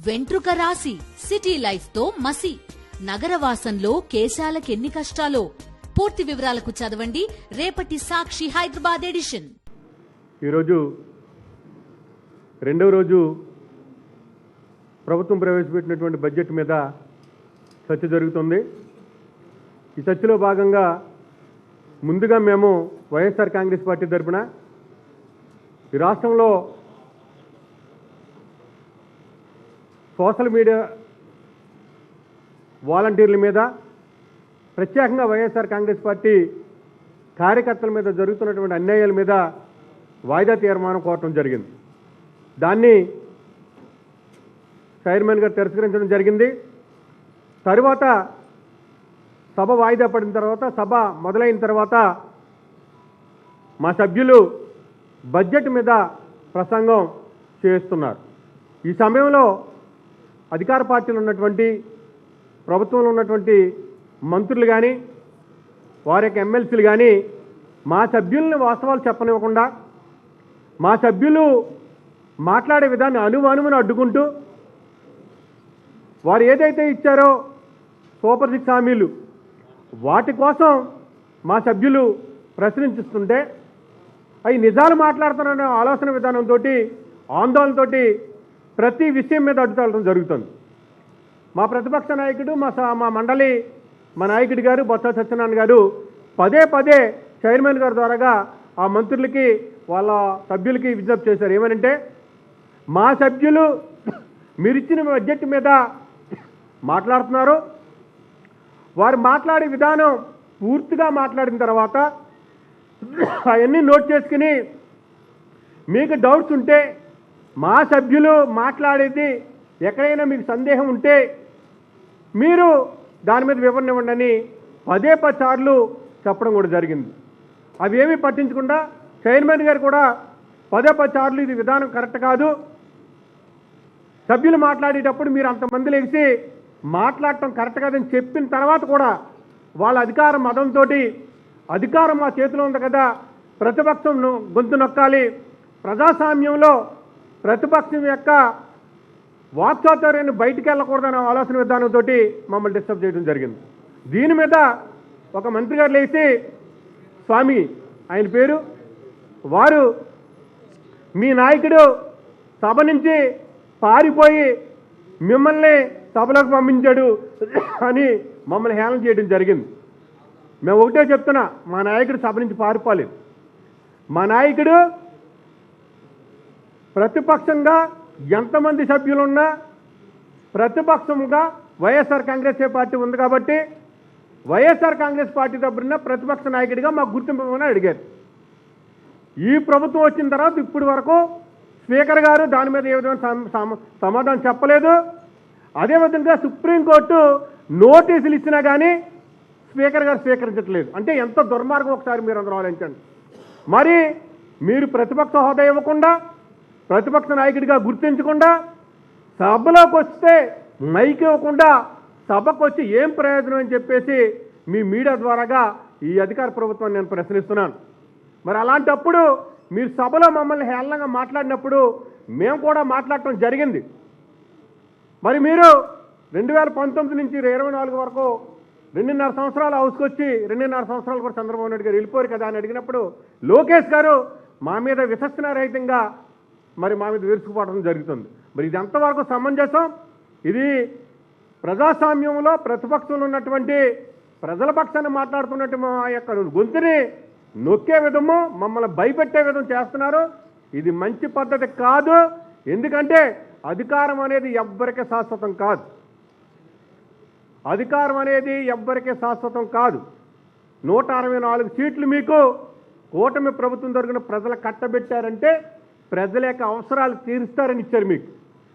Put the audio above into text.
వెంట్రుక రాసి city life తో మసి నగరవాసంలో కేశాలకెన్ని కష్టాలో. పూర్తి వివరాలకు చదవండి రేపటి సాక్షి హైదరాబాద్ ఎడిషన్. ఈరోజు రెండవ రోజు ప్రభుత్వం ప్రవేశపెట్టినటువంటి బడ్జెట్ మీద చర్చ జరుగుతుంది. ఈ చర్చలో భాగంగా ముందుగా మేము వైఎస్ఆర్ కాంగ్రెస్ పార్టీ తరఫున ఈ రాష్ట్రంలో సోషల్ మీడియా వాలంటీర్ల మీద, ప్రత్యేకంగా వైఎస్ఆర్ కాంగ్రెస్ పార్టీ కార్యకర్తల మీద జరుగుతున్నటువంటి అన్యాయాల మీద వాయిదా తీర్మానం కోరటం జరిగింది. దాన్ని చైర్మన్ గారు తిరస్కరించడం జరిగింది. తరువాత సభ వాయిదా పడిన తర్వాత, సభ మొదలైన తర్వాత మా సభ్యులు బడ్జెట్ మీద ప్రసంగం చేస్తున్నారు. ఈ సమయంలో అధికార పార్టీలో ఉన్నటువంటి, ప్రభుత్వంలో ఉన్నటువంటి మంత్రులు కానీ, వారి యొక్క ఎమ్మెల్సీలు కానీ మా సభ్యుల్ని వాస్తవాలు చెప్పనివ్వకుండా, మా సభ్యులు మాట్లాడే విధాన్ని అనుమానమును అడ్డుకుంటూ, వారు ఏదైతే ఇచ్చారో సూపర్ 6 హామీలు, వాటి కోసం మా సభ్యులు ప్రశ్నిస్తుంటే అవి నిజాలు మాట్లాడుతున్న ఆలోచన విధానంతో, ఆందోళనతో ప్రతి విషయం మీద అడ్డుతలడం జరుగుతుంది. మా ప్రతిపక్ష నాయకుడు, మా మండలి, మా నాయకుడి గారు బొత్స సత్యనారాయణ గారు పదే పదే చైర్మన్ గారి ద్వారాగా ఆ మంత్రులకి, వాళ్ళ సభ్యులకి విజ్ఞప్తి చేశారు. ఏమనంటే, మా సభ్యులు మీరిచ్చిన బడ్జెట్ మీద మాట్లాడుతున్నారు. వారు మాట్లాడే విధానం పూర్తిగా మాట్లాడిన తర్వాత అవన్నీ నోట్ చేసుకుని, మీకు డౌట్స్ ఉంటే, మా సభ్యులు మాట్లాడేది ఎక్కడైనా మీకు సందేహం ఉంటే మీరు దాని మీద వివరణ ఇవ్వండి అని పదే సార్లు చెప్పడం కూడా జరిగింది. అవి ఏమీ పట్టించకుండా చైర్మన్ గారు కూడా పదే సార్లు ఇది విధానం కరెక్ట్ కాదు, సభ్యులు మాట్లాడేటప్పుడు మీరు అంతమంది లేచి మాట్లాడటం కరెక్ట్ కాదని చెప్పిన తర్వాత కూడా వాళ్ళ అధికారం మదంతో, అధికారం మా చేతిలో ఉంది కదా, ప్రతిపక్షం గొంతు నొక్కాలి, ప్రజాస్వామ్యంలో ప్రతిపక్షం యొక్క వాక్చాతుర్యాన్ని బయటికి వెళ్ళకూడదనే ఆలోచన విధానంతో మమ్మల్ని డిస్టర్బ్ చేయడం జరిగింది. దీని మీద ఒక మంత్రి గారు లేచి, స్వామి ఆయన పేరు, వారు మీ నాయకుడు సభ నుంచి పారిపోయి మిమ్మల్ని సభలోకి పంపించాడు అని మమ్మల్ని హేళన చేయడం జరిగింది. మేము ఒకటే చెప్తున్నా, మా నాయకుడు సభ నుంచి పారిపోలేదు. మా నాయకుడు ప్రతిపక్షంగా ఎంతమంది సభ్యులున్నా ప్రతిపక్షంగా వైఎస్ఆర్ కాంగ్రెస్ పార్టీ ఉంది కాబట్టి వైఎస్ఆర్ కాంగ్రెస్ పార్టీ తరపున ప్రతిపక్ష నాయకుడిగా మాకు గుర్తింపు అడిగారు. ఈ ప్రభుత్వం వచ్చిన తర్వాత ఇప్పటి వరకు స్పీకర్ గారు దాని మీద ఏ విధమైన సమాధానం చెప్పలేదు. అదేవిధంగా సుప్రీంకోర్టు నోటీసులు ఇచ్చినా కానీ స్పీకర్ గారు స్వీకరించట్లేదు. అంటే ఎంత దుర్మార్గం ఒకసారి మీరు అందరూ ఆలోచించండి. మరి మీరు ప్రతిపక్ష హోదా ఇవ్వకుండా, ప్రతిపక్ష నాయకుడిగా గుర్తించకుండా, సభలోకి వస్తే మైక్ ఇవ్వకుండా సభకు వచ్చి ఏం ప్రయోజనం అని చెప్పేసి మీ మీడియా ద్వారాగా ఈ అధికార ప్రభుత్వాన్ని నేను ప్రశ్నిస్తున్నాను. మరి అలాంటప్పుడు మీరు సభలో మమ్మల్ని హేళనగా మాట్లాడినప్పుడు మేము కూడా మాట్లాడటం జరిగింది. మరి మీరు 2019 నుంచి 2024 వరకు 2.5 సంవత్సరాలు హౌస్కి వచ్చి 2.5 సంవత్సరాలు కూడా చంద్రబాబు నాయుడు గారు వెళ్ళిపోరు కదా అని అడిగినప్పుడు లోకేష్ గారు మా మీద విచక్షణారహితంగా మరి మా మీద విరుచుకుపోవడం జరుగుతుంది. మరి ఇది ఎంతవరకు సమంజసం? ఇది ప్రజాస్వామ్యంలో ప్రతిపక్షంలో ఉన్నటువంటి ప్రజల పక్షాన్ని మాట్లాడుతున్నట్టు మా యొక్క గొంతుని నొక్కే విధము, మమ్మల్ని భయపెట్టే విధం చేస్తున్నారు. ఇది మంచి పద్ధతి కాదు. ఎందుకంటే అధికారం అనేది ఎవ్వరికీ శాశ్వతం కాదు. అధికారం అనేది ఎవ్వరికీ శాశ్వతం కాదు. 164 సీట్లు మీకు కూటమి ప్రభుత్వం తరపున ప్రజలు కట్టబెట్టారంటే ప్రజల యొక్క అవసరాలు తీరుస్తారని ఇచ్చారు మీకు.